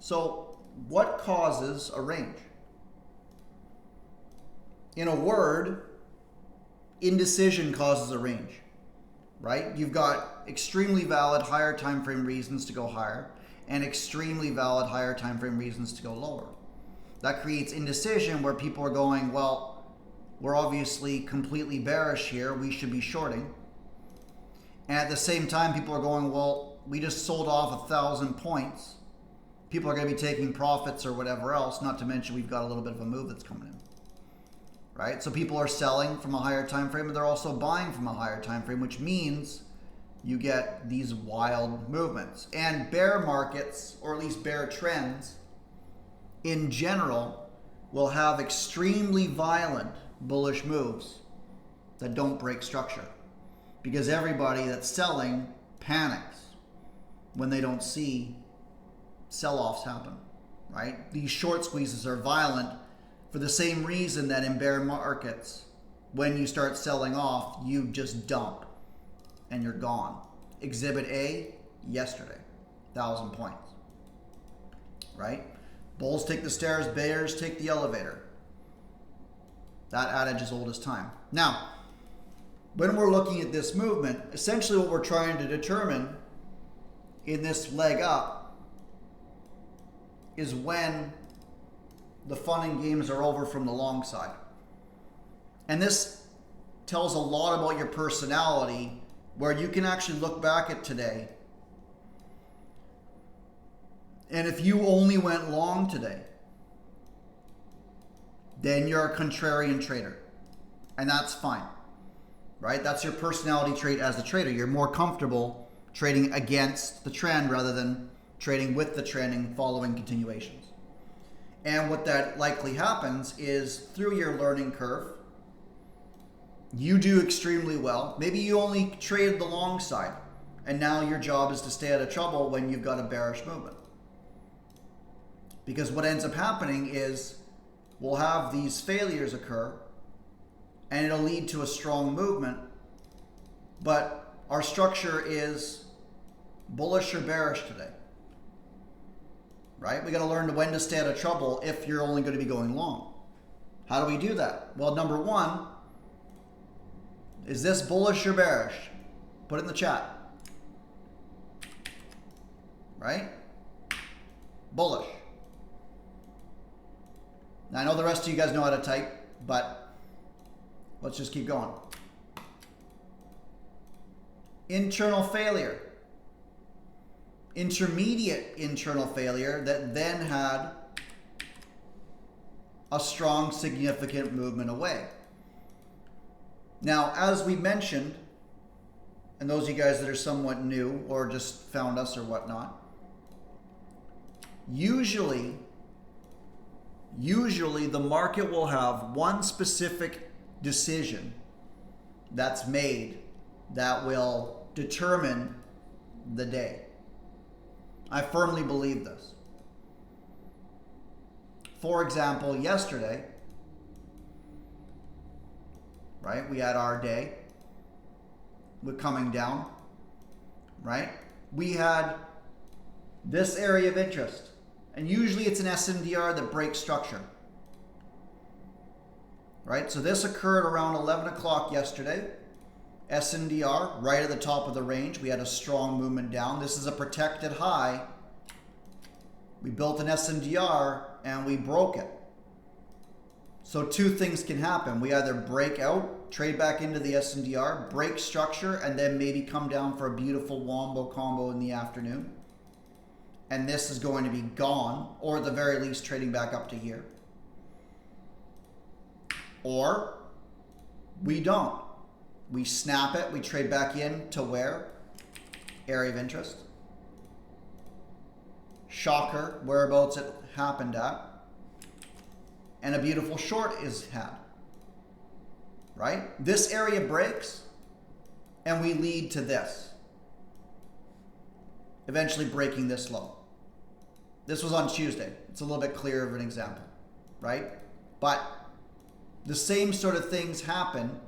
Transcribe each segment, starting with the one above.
So what causes a range? In a word, indecision causes a range, right? You've got extremely valid higher time frame reasons to go higher and extremely valid higher time frame reasons to go lower. That creates indecision where people are going, well, we're obviously completely bearish here, we should be shorting. And at the same time, people are going, well, we just sold off 1,000 points. People are going to be taking profits or whatever else, not to mention we've got a little bit of a move that's coming in. Right? So people are selling from a higher time frame, and they're also buying from a higher time frame, which means you get these wild movements. And bear markets, or at least bear trends, in general, will have extremely violent bullish moves that don't break structure. Because everybody that's selling panics when they don't see sell-offs happen, right? These short squeezes are violent for the same reason that in bear markets, when you start selling off, you just dump and you're gone. Exhibit A, yesterday, 1,000 points, right? Bulls take the stairs, bears take the elevator. That adage is old as time. Now, when we're looking at this movement, essentially what we're trying to determine in this leg up is when the fun and games are over from the long side. And this tells a lot about your personality, where you can actually look back at today. And if you only went long today, then you're a contrarian trader. And that's fine, right? That's your personality trait as a trader. You're more comfortable trading against the trend rather than trading with the trend and following continuations. And what that likely happens is through your learning curve, you do extremely well. Maybe you only traded the long side, and now your job is to stay out of trouble when you've got a bearish movement. Because what ends up happening is we'll have these failures occur, and it'll lead to a strong movement, but our structure is bullish or bearish today. Right? We got to learn when to stay out of trouble if you're only going to be going long. How do we do that? Well, number one, is this bullish or bearish? Put it in the chat. Right? Bullish. Now, I know the rest of you guys know how to type, but let's just keep going. Internal failure. Intermediate internal failure that then had a strong, significant movement away. Now, as we mentioned, and those of you guys that are somewhat new or just found us or whatnot, usually the market will have one specific decision that's made that will determine the day. I firmly believe this. For example, yesterday, right, we had our day with coming down, right? We had this area of interest, and usually it's an SNDR that breaks structure, right? So this occurred around 11 o'clock yesterday. SNDR, right at the top of the range. We had a strong movement down. This is a protected high. We built an SNDR and we broke it. So two things can happen. We either break out, trade back into the SNDR, break structure, and then maybe come down for a beautiful wombo combo in the afternoon. And this is going to be gone, or at the very least trading back up to here. Or we don't. We snap it, we trade back in to where? Area of interest. Shocker, whereabouts it happened at. And a beautiful short is had. Right? This area breaks, and we lead to this. Eventually breaking this low. This was on Tuesday. It's a little bit clearer of an example. Right? But the same sort of things happen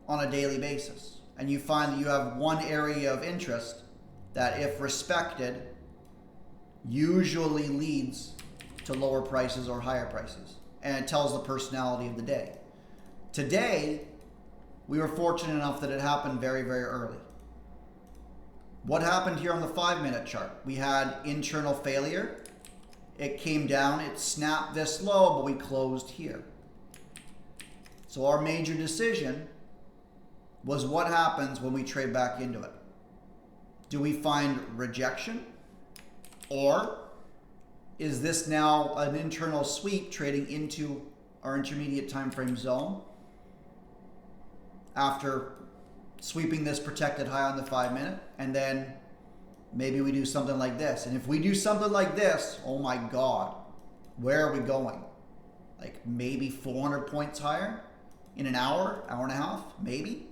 on a daily basis. And you find that you have one area of interest that, if respected, usually leads to lower prices or higher prices. And it tells the personality of the day. Today, we were fortunate enough that it happened very, very early. What happened here on the 5-minute chart? We had internal failure. It came down, it snapped this low, but we closed here. So our major decision was what happens when we trade back into it. Do we find rejection? Or is this now an internal sweep trading into our intermediate time frame zone after sweeping this protected high on the 5-minute, and then maybe we do something like this? And if we do something like this, oh my God, where are we going? Like maybe 400 points higher in an hour, hour and a half, maybe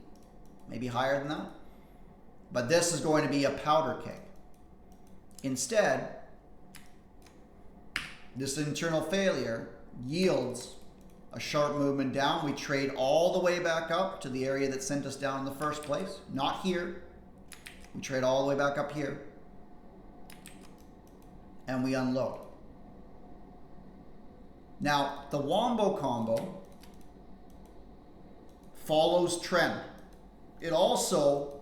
higher than that. But this is going to be a powder keg. Instead, this internal failure yields a sharp movement down. We trade all the way back up to the area that sent us down in the first place. Not here. We trade all the way back up here. And we unload. Now, the Wombo combo follows trend. It also,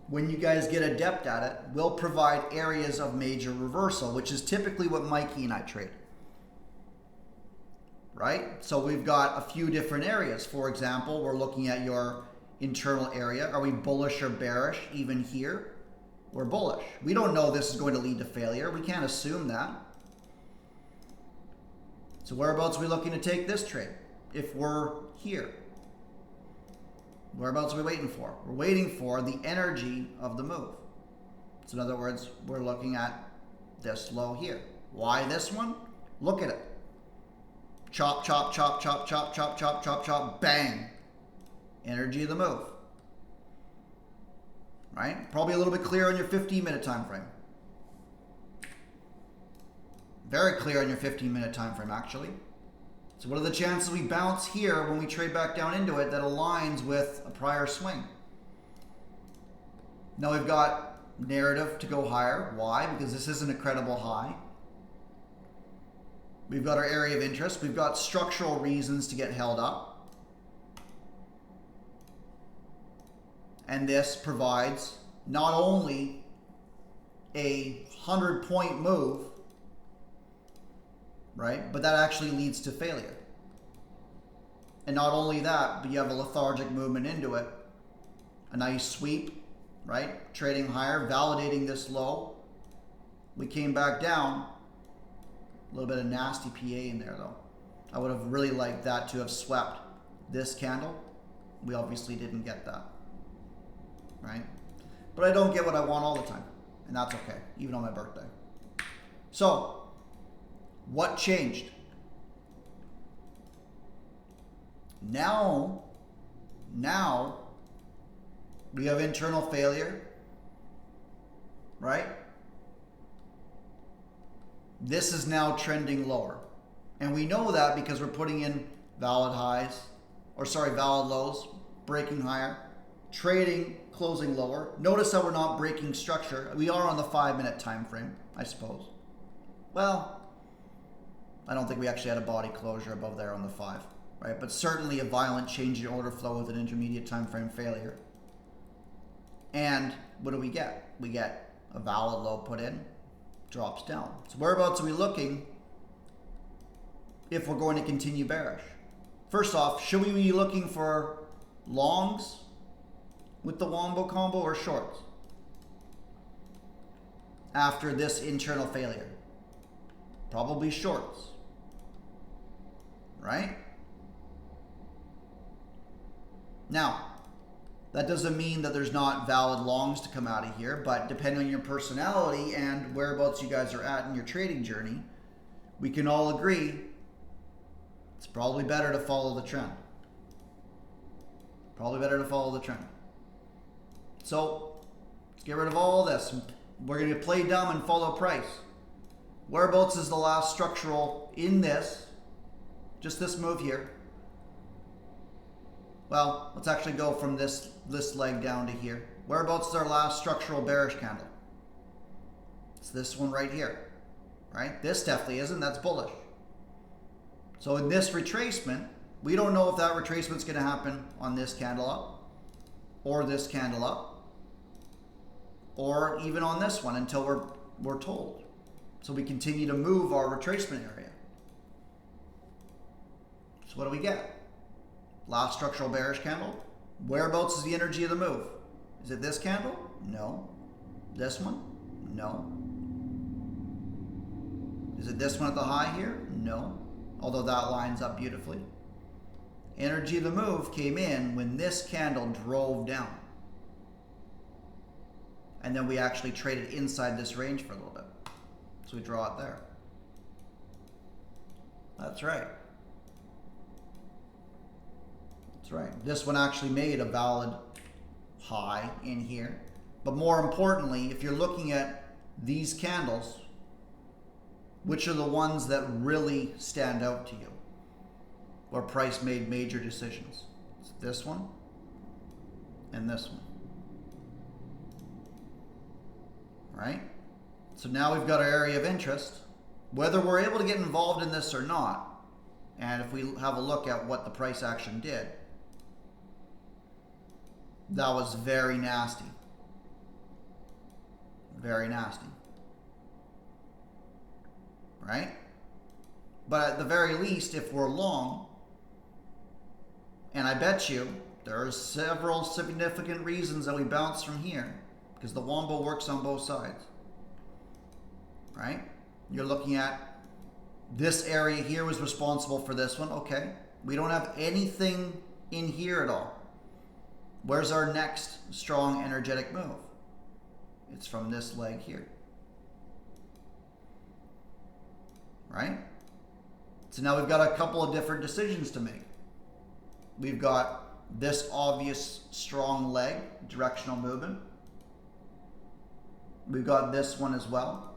when you guys get adept at it, will provide areas of major reversal, which is typically what Mikey and I trade. Right? So we've got a few different areas. For example, we're looking at your internal area. Are we bullish or bearish even here? We're bullish. We don't know this is going to lead to failure. We can't assume that. So whereabouts are we looking to take this trade? If we're here, whereabouts are we waiting for? We're waiting for the energy of the move. So in other words, we're looking at this low here. Why this one? Look at it. Chop, chop, chop, chop, chop, chop, chop, chop, chop, bang. Energy of the move. Right? Probably a little bit clearer on your 15-minute time frame. Very clear on your 15-minute time frame, actually. So what are the chances we bounce here when we trade back down into it that aligns with a prior swing? Now we've got narrative to go higher. Why? Because this isn't a credible high. We've got our area of interest. We've got structural reasons to get held up. And this provides not only a 100-point move, right? But that actually leads to failure. And not only that, but you have a lethargic movement into it. A nice sweep, right? Trading higher, validating this low. We came back down. A little bit of nasty PA in there though. I would have really liked that to have swept this candle. We obviously didn't get that, right? But I don't get what I want all the time, and that's okay, even on my birthday. So, what changed? Now we have internal failure, right? This is now trending lower. And we know that because we're putting in valid lows, breaking higher, trading, closing lower. Notice how we're not breaking structure. We are on the 5-minute time frame, I suppose. Well, I don't think we actually had a body closure above there on the 5, right? But certainly a violent change in order flow with an intermediate time frame failure. And what do we get? We get a valid low put in, drops down. So whereabouts are we looking if we're going to continue bearish? First off, should we be looking for longs with the Wombo combo or shorts after this internal failure? Probably shorts, right? Now, that doesn't mean that there's not valid longs to come out of here, but depending on your personality and whereabouts you guys are at in your trading journey, we can all agree it's probably better to follow the trend. Probably better to follow the trend. So, let's get rid of all this. We're going to play dumb and follow price. Whereabouts is the last structural in this? Just this move here. Well, let's actually go from this leg down to here. Whereabouts is our last structural bearish candle? It's this one right here. right? This definitely isn't. That's bullish. So in this retracement, we don't know if that retracement's going to happen on this candle up, or this candle up, or even on this one until we're told. So we continue to move our retracement area. So what do we get? Last structural bearish candle. Whereabouts is the energy of the move? Is it this candle? No. This one? No. Is it this one at the high here? No. Although that lines up beautifully. Energy of the move came in when this candle drove down. And then we actually traded inside this range for a little bit. So we draw it there. That's right. That's right. This one actually made a valid high in here. But more importantly, if you're looking at these candles, which are the ones that really stand out to you, where price made major decisions? It's this one and this one. Right? So now we've got our area of interest. Whether we're able to get involved in this or not, and if we have a look at what the price action did, that was very nasty. Very nasty. Right? But at the very least, if we're long, and I bet you there are several significant reasons that we bounce from here, because the Wombo works on both sides. Right? You're looking at this area here was responsible for this one. Okay. We don't have anything in here at all. Where's our next strong energetic move? It's from this leg here. Right? So now we've got a couple of different decisions to make. We've got this obvious strong leg, directional movement. We've got this one as well.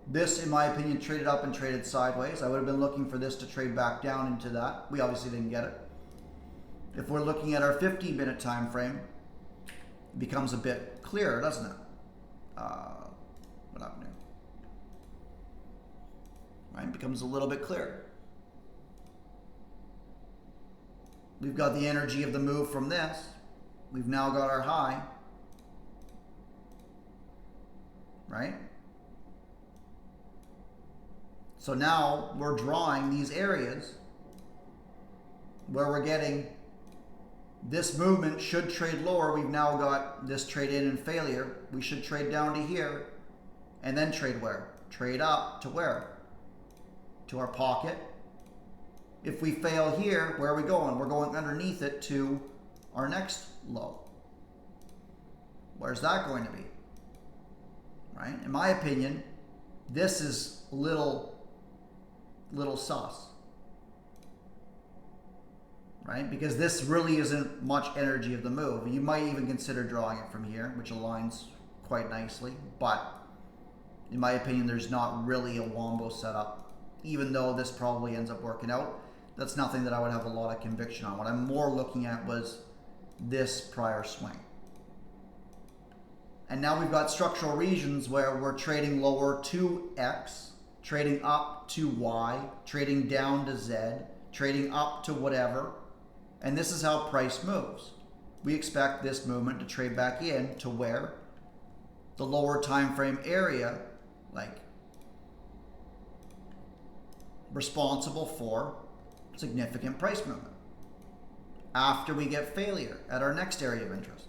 This, in my opinion, traded up and traded sideways. I would have been looking for this to trade back down into that. We obviously didn't get it. If we're looking at our 50-minute time frame, it becomes a bit clearer, doesn't it? What happened here? Right, it becomes a little bit clearer. We've got the energy of the move from this. We've now got our high. Right? So now we're drawing these areas where we're getting this movement should trade lower. We've now got this trade in and failure. We should trade down to here and then trade where? Trade up to where? To our pocket. If we fail here, where are we going? We're going underneath it to our next low. Where's that going to be? Right? In my opinion, this is little sus. Right? Because this really isn't much energy of the move. You might even consider drawing it from here, which aligns quite nicely. But in my opinion, there's not really a Wombo setup. Even though this probably ends up working out, that's nothing that I would have a lot of conviction on. What I'm more looking at was this prior swing. And now we've got structural regions where we're trading lower to X, trading up to Y, trading down to Z, trading up to whatever. And this is how price moves. We expect this movement to trade back in to where the lower time frame area, like, responsible for significant price movement after we get failure at our next area of interest.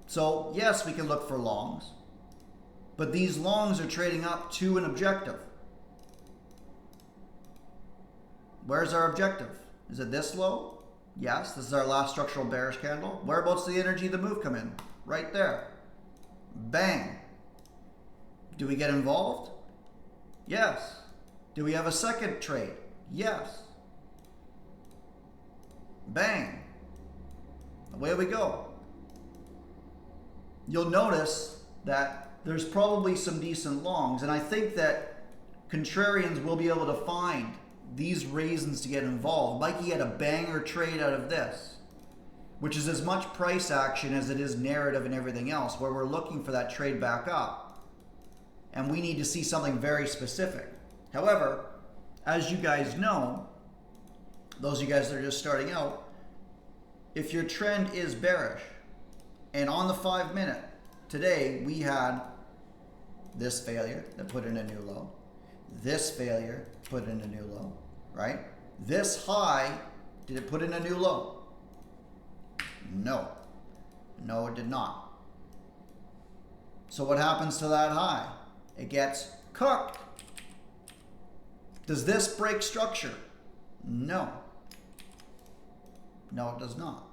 So yes, we can look for longs, but these longs are trading up to an objective. Where's our objective? Is it this low? Yes, this is our last structural bearish candle. Whereabouts the energy of the move come in? Right there. Bang. Do we get involved? Yes. Do we have a second trade? Yes. Bang. Away we go. You'll notice that there's probably some decent longs, and I think that contrarians will be able to find these reasons to get involved. Mikey had a banger trade out of this, which is as much price action as it is narrative and everything else, where we're looking for that trade back up. And we need to see something very specific. However, as you guys know, those of you guys that are just starting out, if your trend is bearish, and on the 5 minute, today we had this failure that put in a new low, this failure put in a new low, right? This high, did it put in a new low? No. No, it did not. So what happens to that high? It gets cooked. Does this break structure? No. No, it does not.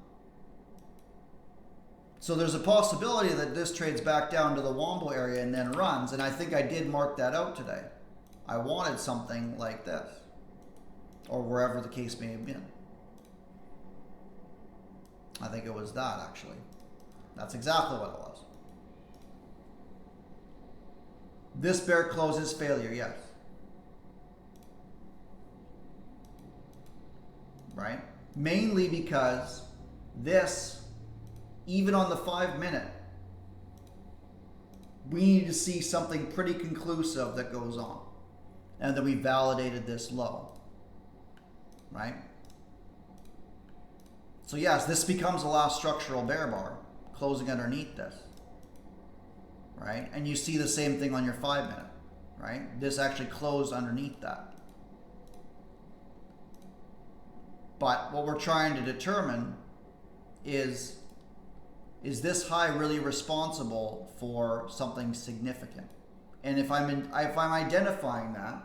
So there's a possibility that this trades back down to the Wombo area and then runs, and I think I did mark that out today. I wanted something like this, or wherever the case may have been. I think it was that, actually. That's exactly what it was. This bear close is failure, yes. Right? Mainly because this, even on the 5 minute, we need to see something pretty conclusive that goes on. And that we validated this low. Right? So yes, this becomes the last structural bear bar, closing underneath this. Right? And you see the same thing on your 5 minute. Right? This actually closed underneath that. But what we're trying to determine is this high really responsible for something significant? And if I'm identifying that,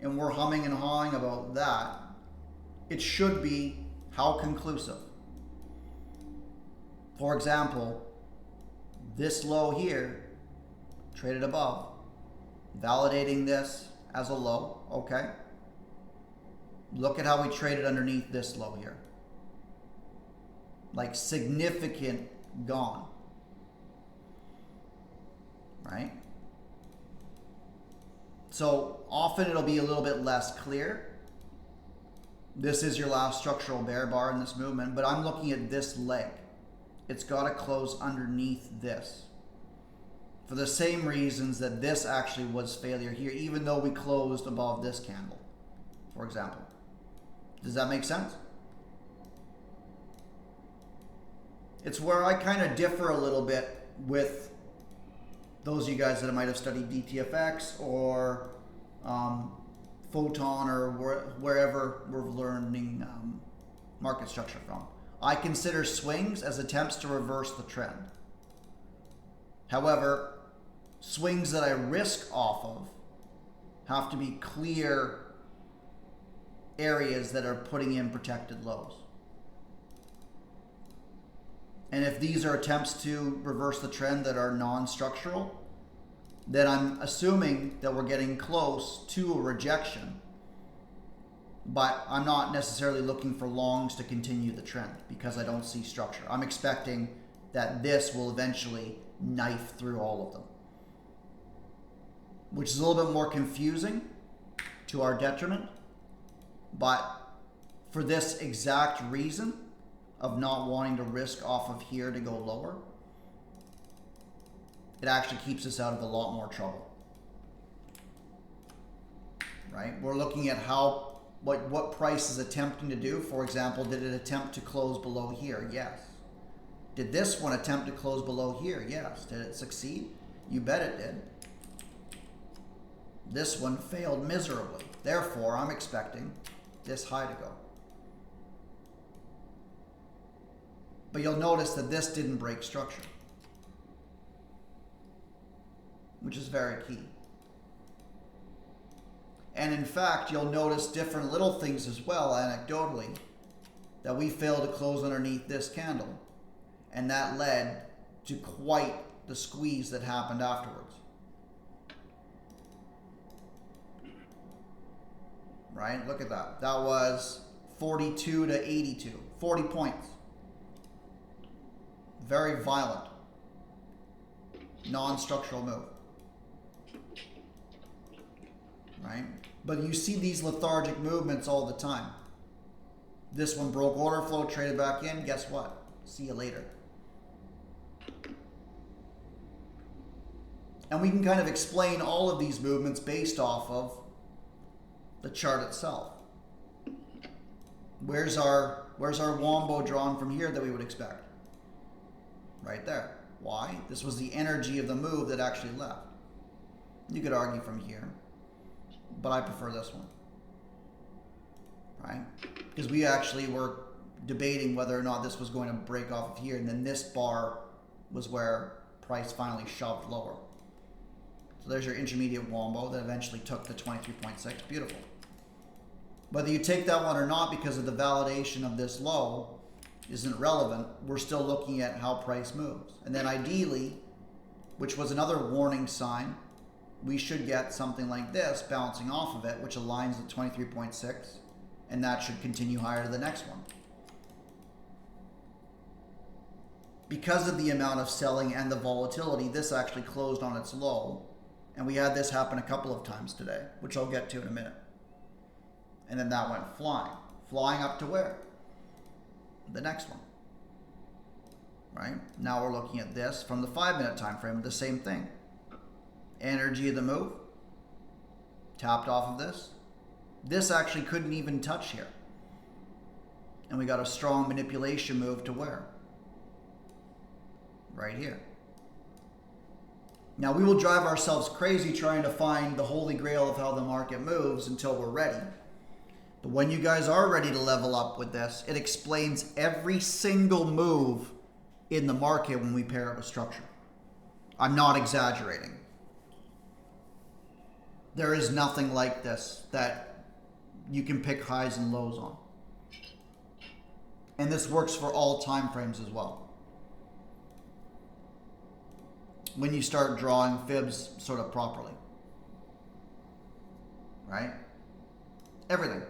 and we're humming and hawing about that, it should be how conclusive. For example, this low here, traded above, validating this as a low, okay? Look at how we traded underneath this low here. Like significant gone. Right? So often it'll be a little bit less clear. This is your last structural bear bar in this movement, but I'm looking at this leg. It's got to close underneath this. For the same reasons that this actually was failure here, even though we closed above this candle, for example. Does that make sense? It's where I kind of differ a little bit with those of you guys that might have studied DTFX or Photon or wherever we're learning market structure from. I consider swings as attempts to reverse the trend. However, swings that I risk off of have to be clear areas that are putting in protected lows. And if these are attempts to reverse the trend that are non-structural, then I'm assuming that we're getting close to a rejection. But I'm not necessarily looking for longs to continue the trend because I don't see structure. I'm expecting that this will eventually knife through all of them, which is a little bit more confusing to our detriment. But for this exact reason of not wanting to risk off of here to go lower, it actually keeps us out of a lot more trouble. Right? We're looking at what price is attempting to do. For example, did it attempt to close below here? Yes. Did this one attempt to close below here? Yes. Did it succeed? You bet it did. This one failed miserably. Therefore, I'm expecting this high to go. But you'll notice that this didn't break structure, which is very key. And in fact, you'll notice different little things as well, anecdotally, that we failed to close underneath this candle. And that led to quite the squeeze that happened afterwards. Right? Look at that. That was 42 to 82. 40 points. Very violent. Non-structural move. Right? But you see these lethargic movements all the time. This one broke order flow, traded back in. Guess what? See you later. And we can kind of explain all of these movements based off of the chart itself. Where's our wombo drawn from here that we would expect? Right there. Why? This was the energy of the move that actually left. You could argue from here, but I prefer this one. Right? Because we actually were debating whether or not this was going to break off of here, and then this bar was where price finally shoved lower. So there's your intermediate wombo that eventually took the 23.6. Beautiful. Whether you take that one or not because of the validation of this low isn't relevant. We're still looking at how price moves. And then ideally, which was another warning sign, we should get something like this bouncing off of it, which aligns at 23.6, and that should continue higher to the next one. Because of the amount of selling and the volatility, this actually closed on its low. And we had this happen a couple of times today, which I'll get to in a minute. And then that went flying. Flying up to where? The next one. Right? Now we're looking at this from the 5-minute time frame, the same thing. Energy of the move. Tapped off of this. This actually couldn't even touch here. And we got a strong manipulation move to where? Right here. Now we will drive ourselves crazy trying to find the holy grail of how the market moves until we're ready. But when you guys are ready to level up with this, it explains every single move in the market when we pair it with structure. I'm not exaggerating. There is nothing like this that you can pick highs and lows on. And this works for all time frames as well. When you start drawing fibs sort of properly. Right? Everything.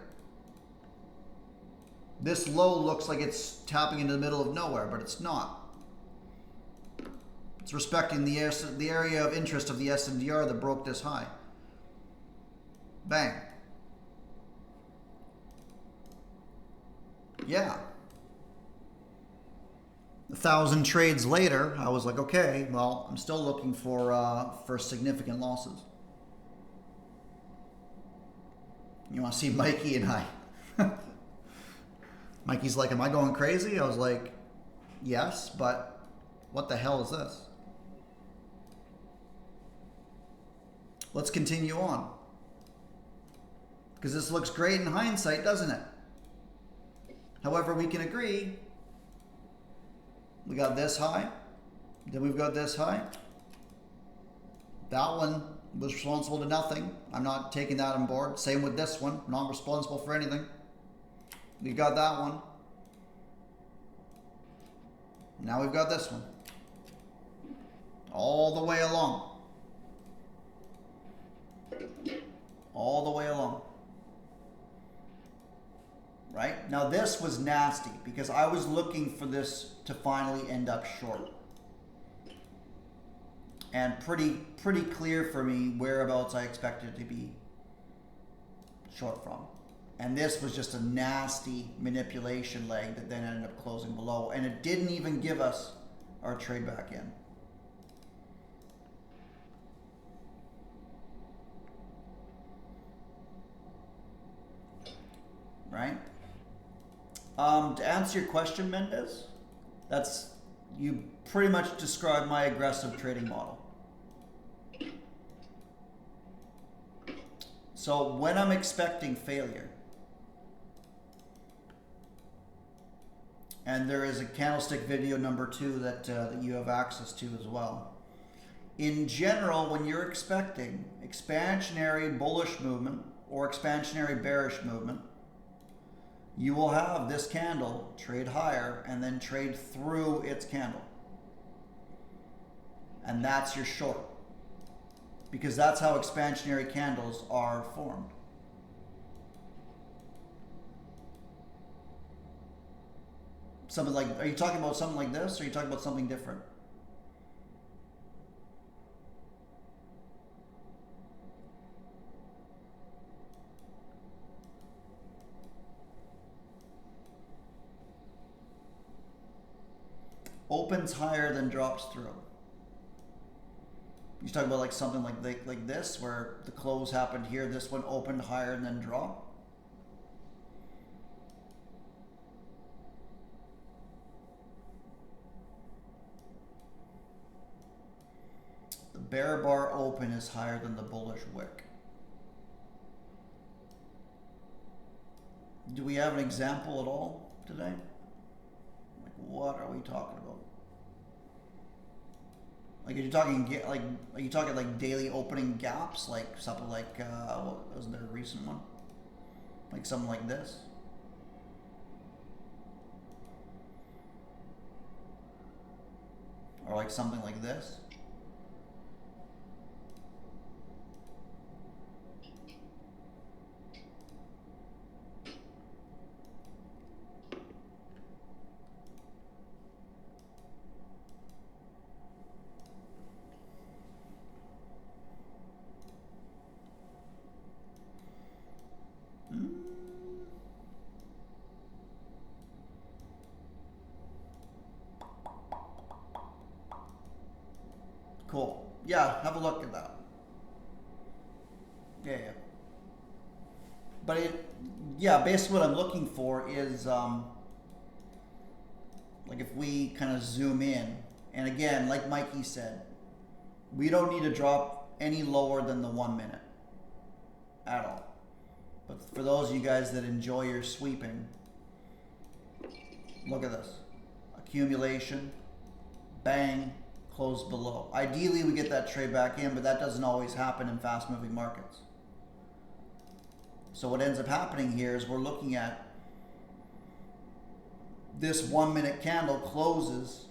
This low looks like it's tapping into the middle of nowhere, but it's not. It's respecting the area of interest of the SNDR that broke this high. Bang. Yeah. 1,000 trades later, I was like, okay, well, I'm still looking for significant losses. You want to see Mikey and I? Mikey's like, am I going crazy? I was like, yes, but what the hell is this? Let's continue on. Because this looks great in hindsight, doesn't it? However, we can agree, we got this high, then we've got this high. That one was responsible to nothing. I'm not taking that on board. Same with this one, not responsible for anything. We got that one. Now we've got this one. All the way along. All the way along. Right? Now this was nasty because I was looking for this to finally end up short. And pretty clear for me whereabouts I expected it to be short from. And this was just a nasty manipulation leg that then ended up closing below. And it didn't even give us our trade back in. Right? To answer your question, Mendez, you pretty much described my aggressive trading model. So when I'm expecting failure, and there is a candlestick video number 2 that you have access to as well. In general, when you're expecting expansionary bullish movement or expansionary bearish movement, you will have this candle trade higher and then trade through its candle. And that's your short. Because that's how expansionary candles are formed. Something like, are you talking about something like this or are you talking about something different? Opens higher than drops through. You talk about like something like this, where the close happened here, this one opened higher and then draw. The bear bar open is higher than the bullish wick. Do we have an example at all today? Like, what are we talking about? Like, are you talking like daily opening gaps, like something like wasn't there a recent one? Like something like this? Or like something like this? Cool. Yeah, have a look at that. Yeah. But basically what I'm looking for is like if we kind of zoom in, and again, like Mikey said, we don't need to drop any lower than the 1 minute at all. But for those of you guys that enjoy your sweeping, look at this. Accumulation, bang, close below. Ideally, we get that trade back in, but that doesn't always happen in fast-moving markets. So what ends up happening here is we're looking at this 1 minute candle closes,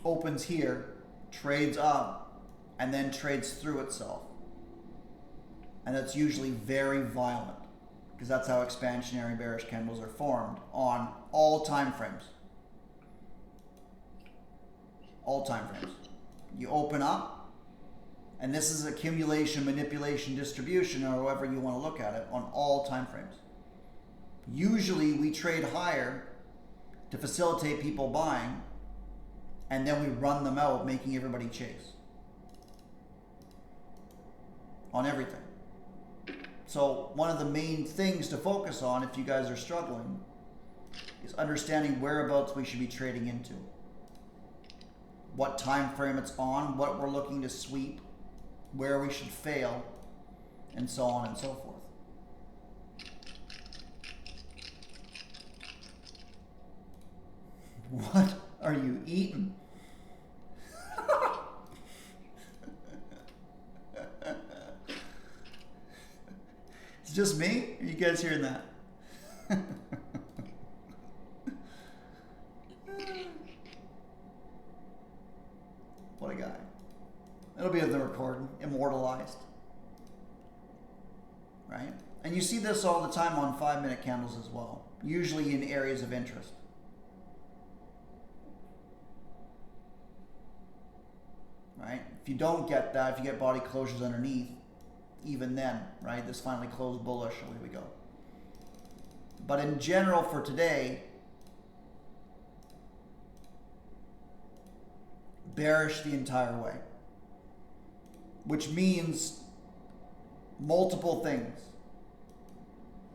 opens here, trades up, and then trades through itself. And that's usually very violent, because that's how expansionary bearish candles are formed on all time frames. All time frames. You open up, and this is accumulation, manipulation, distribution, or however you want to look at it, on all time frames. Usually we trade higher to facilitate people buying, and then we run them out, making everybody chase on everything. So one of the main things to focus on if you guys are struggling is understanding whereabouts we should be trading into, what time frame it's on, what we're looking to sweep, where we should fail, and so on and so forth. What are you eating? It's just me? Are you guys hearing that? What a guy. It'll be in the recording, immortalized. Right? And you see this all the time on 5 minute candles as well, usually in areas of interest. Right? If you don't get that, if you get body closures underneath, even then, right, this finally closed bullish, away we go. But in general for today, bearish the entire way, which means multiple things.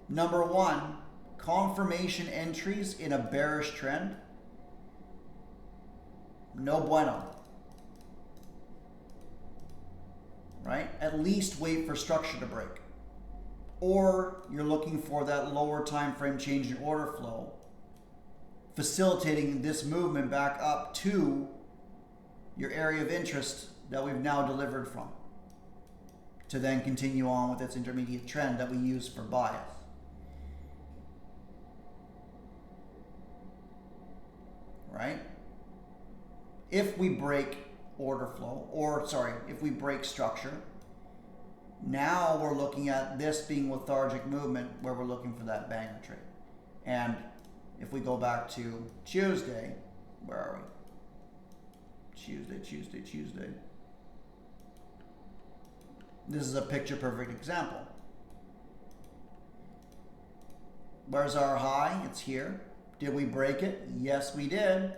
Number one, confirmation entries in a bearish trend, no bueno. Right? At least wait for structure to break. Or you're looking for that lower time frame change in order flow, facilitating this movement back up to your area of interest that we've now delivered from, to then continue on with its intermediate trend that we use for bias. Right? If we break order flow, if we break structure, now we're looking at this being lethargic movement where we're looking for that banger trade. And if we go back to Tuesday, where are we? Tuesday. This is a picture perfect example. Where's our high? It's here. Did we break it? Yes, we did.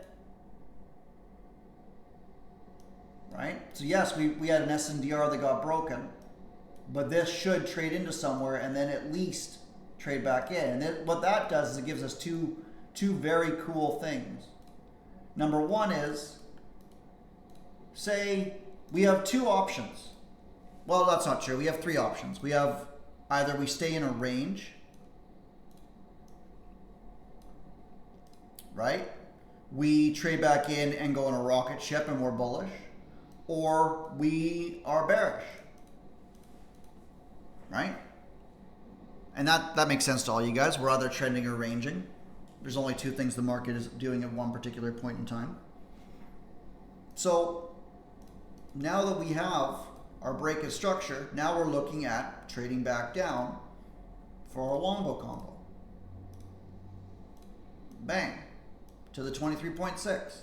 Right? So yes, we had an SNDR that got broken, but this should trade into somewhere and then at least trade back in. And what that does is it gives us two very cool things. Number one is, say we have two options. Well, that's not true. We have three options. We have either we stay in a range, right? We trade back in and go on a rocket ship and we're bullish, or we are bearish, right? And that makes sense to all you guys. We're either trending or ranging. There's only two things the market is doing at one particular point in time. So now that we have our break of structure, now we're looking at trading back down for our wombo combo. Bang. To the 23.6.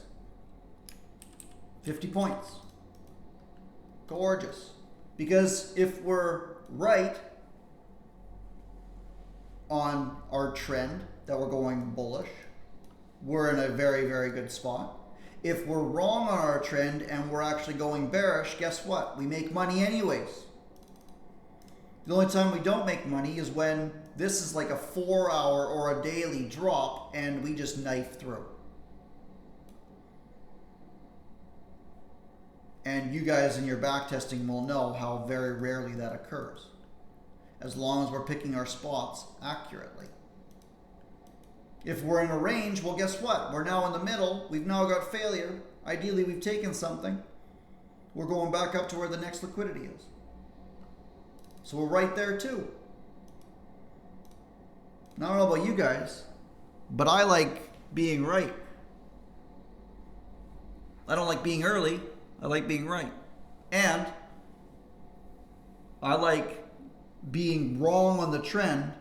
50 points. Gorgeous. Because if we're right on our trend that we're going bullish, we're in a very, very good spot. If we're wrong on our trend and we're actually going bearish, guess what? We make money anyways. The only time we don't make money is when this is like a 4-hour or a daily drop and we just knife through. And you guys in your back testing will know how very rarely that occurs, as long as we're picking our spots accurately. If we're in a range, well, guess what? We're now in the middle. We've now got failure. Ideally, we've taken something. We're going back up to where the next liquidity is. So we're right there too. Now, I don't know about you guys, but I like being right. I don't like being early. I like being right. And I like being wrong on the trend,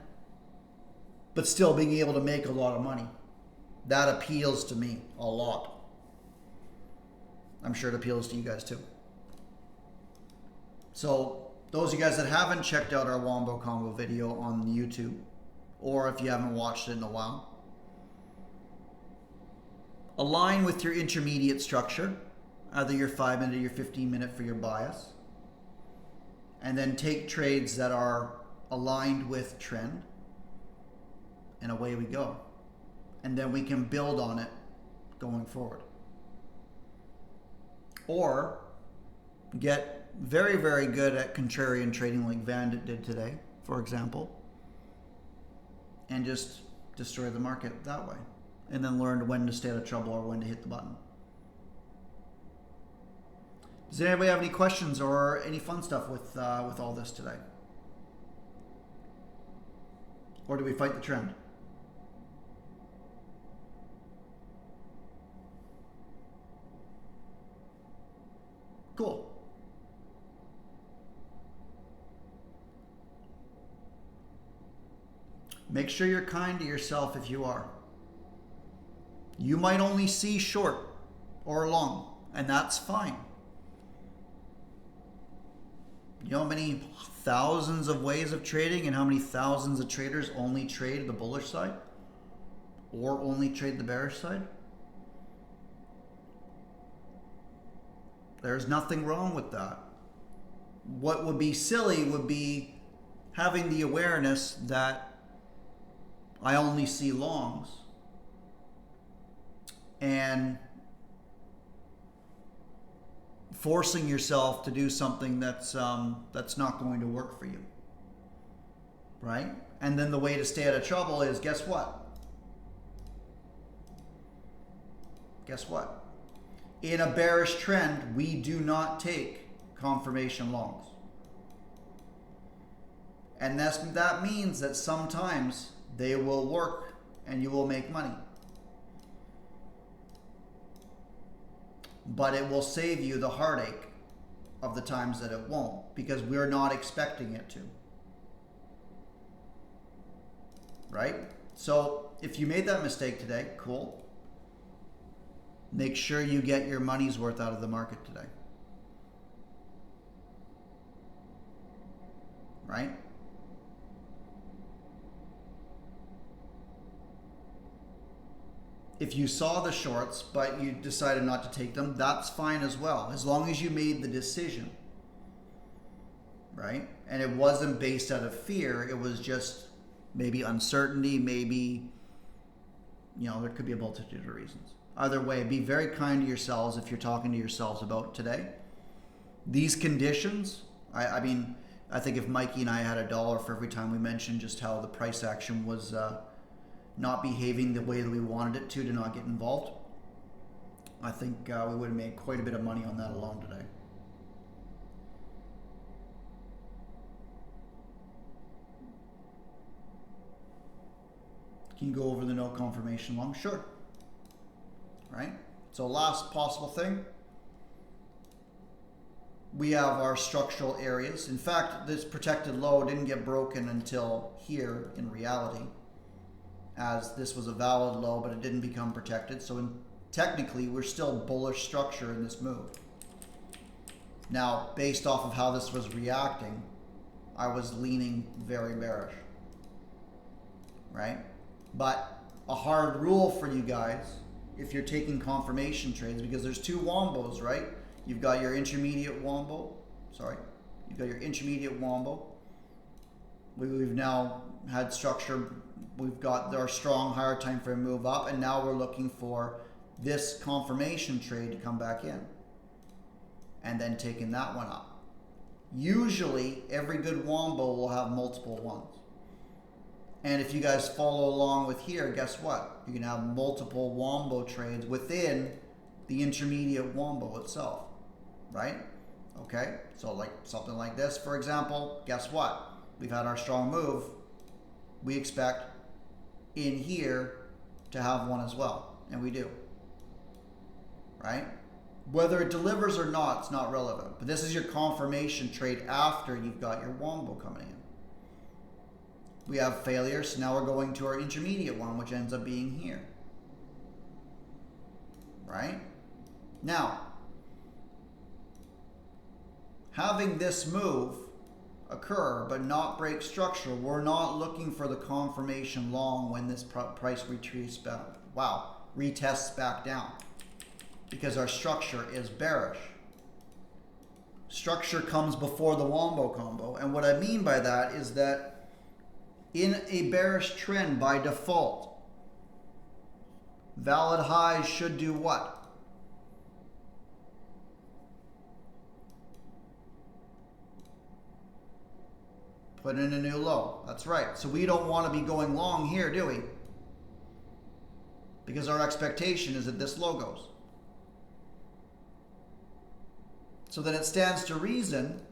but still being able to make a lot of money. That appeals to me a lot. I'm sure it appeals to you guys too. So those of you guys that haven't checked out our Wombo Combo video on YouTube, or if you haven't watched it in a while, align with your intermediate structure, either your 5-minute or your 15-minute for your bias, and then take trades that are aligned with trend, and away we go. And then we can build on it going forward. Or get very, very good at contrarian trading like Vandit did today, for example, and just destroy the market that way. And then learn when to stay out of trouble or when to hit the button. Does anybody have any questions or any fun stuff with all this today? Or do we fight the trend? Cool. Make sure you're kind to yourself if you are. You might only see short or long, and that's fine. You know how many thousands of ways of trading and how many thousands of traders only trade the bullish side or only trade the bearish side? There's nothing wrong with that. What would be silly would be having the awareness that I only see longs and forcing yourself to do something that's not going to work for you, right? And then the way to stay out of trouble is, guess what? Guess what? In a bearish trend, we do not take confirmation longs. And that means that sometimes they will work and you will make money. But it will save you the heartache of the times that it won't, because we're not expecting it to. Right? So if you made that mistake today, cool. Make sure you get your money's worth out of the market today. Right? If you saw the shorts, but you decided not to take them, that's fine as well, as long as you made the decision, right? And it wasn't based out of fear. It was just maybe uncertainty, maybe, there could be a multitude of reasons. Either way, be very kind to yourselves if you're talking to yourselves about today. These conditions, I think if Mikey and I had $1 for every time we mentioned just how the price action was not behaving the way that we wanted it to not get involved, I think we would have made quite a bit of money on that alone today. Can you go over the no confirmation long? Sure. Right? So last possible thing, we have our structural areas. In fact, this protected low didn't get broken until here in reality, as this was a valid low, but it didn't become protected. So technically, we're still bullish structure in this move. Now, based off of how this was reacting, I was leaning very bearish, right? But a hard rule for you guys, if you're taking confirmation trades, because there's two wombos, right? You've got your intermediate wombo. You've got your intermediate wombo. We've now had structure. We've got our strong higher time frame move up, and now we're looking for this confirmation trade to come back in, and then taking that one up. Usually, every good wombo will have multiple ones. And if you guys follow along with here, guess what? You can have multiple wombo trades within the intermediate wombo itself, right? Okay, so like something like this, for example, guess what? We've had our strong move. We expect in here to have one as well, and we do, right? Whether it delivers or not, it's not relevant, but this is your confirmation trade after you've got your wombo coming in. We have failure, so now we're going to our intermediate one, which ends up being here, right? Now, having this move occur but not break structure, we're not looking for the confirmation long when this price retests back down, because our structure is bearish. Structure comes before the wombo combo, and what I mean by that is that in a bearish trend, by default, valid highs should do what? Put in a new low. That's right. So we don't want to be going long here, do we? Because our expectation is that this low goes. So then it stands to reason.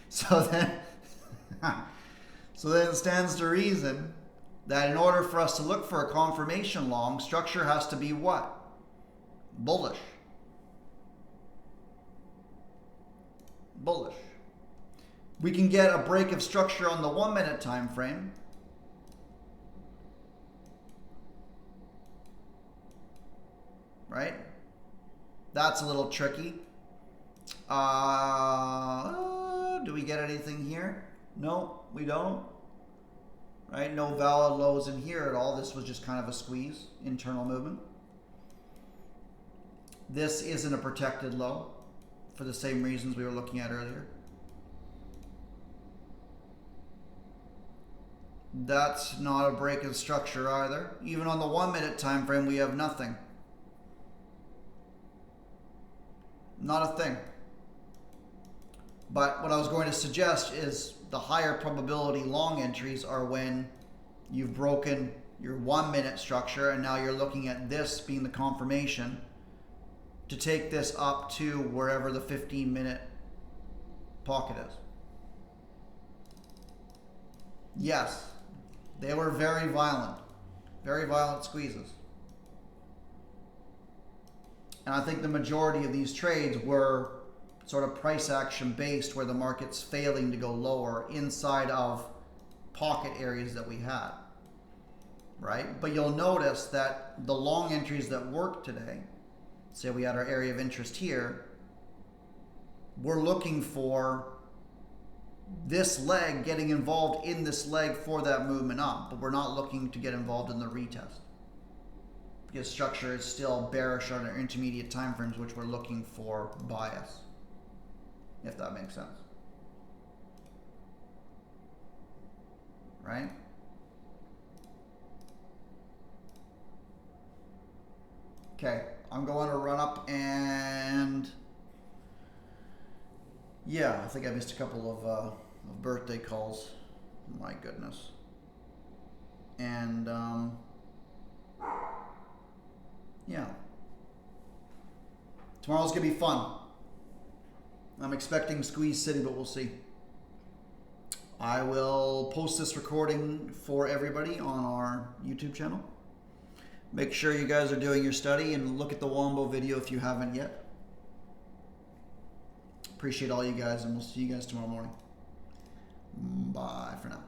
So then it stands to reason that in order for us to look for a confirmation long, structure has to be what? Bullish. Bullish. We can get a break of structure on the 1 minute time frame. Right? That's a little tricky. Do we get anything here? No, we don't. Right? No valid lows in here at all. This was just kind of a squeeze, internal movement. This isn't a protected low for the same reasons we were looking at earlier. That's not a break in structure either. Even on the 1 minute time frame, we have nothing. Not a thing. But what I was going to suggest is the higher probability long entries are when you've broken your 1 minute structure and now you're looking at this being the confirmation to take this up to wherever the 15-minute pocket is. Yes, they were very violent squeezes. And I think the majority of these trades were sort of price action based, where the market's failing to go lower inside of pocket areas that we had, right? But you'll notice that the long entries that worked today, say we had our area of interest here, we're looking for this leg, getting involved in this leg for that movement up, but we're not looking to get involved in the retest because structure is still bearish on our intermediate time frames, which we're looking for bias, if that makes sense. Right? Okay, I'm going to run up and yeah, I think I missed a couple of birthday calls. My goodness. And yeah, tomorrow's gonna be fun. I'm expecting Squeeze City, but we'll see. I will post this recording for everybody on our YouTube channel. Make sure you guys are doing your study and look at the Wombo video if you haven't yet. Appreciate all you guys, and we'll see you guys tomorrow morning. Bye for now.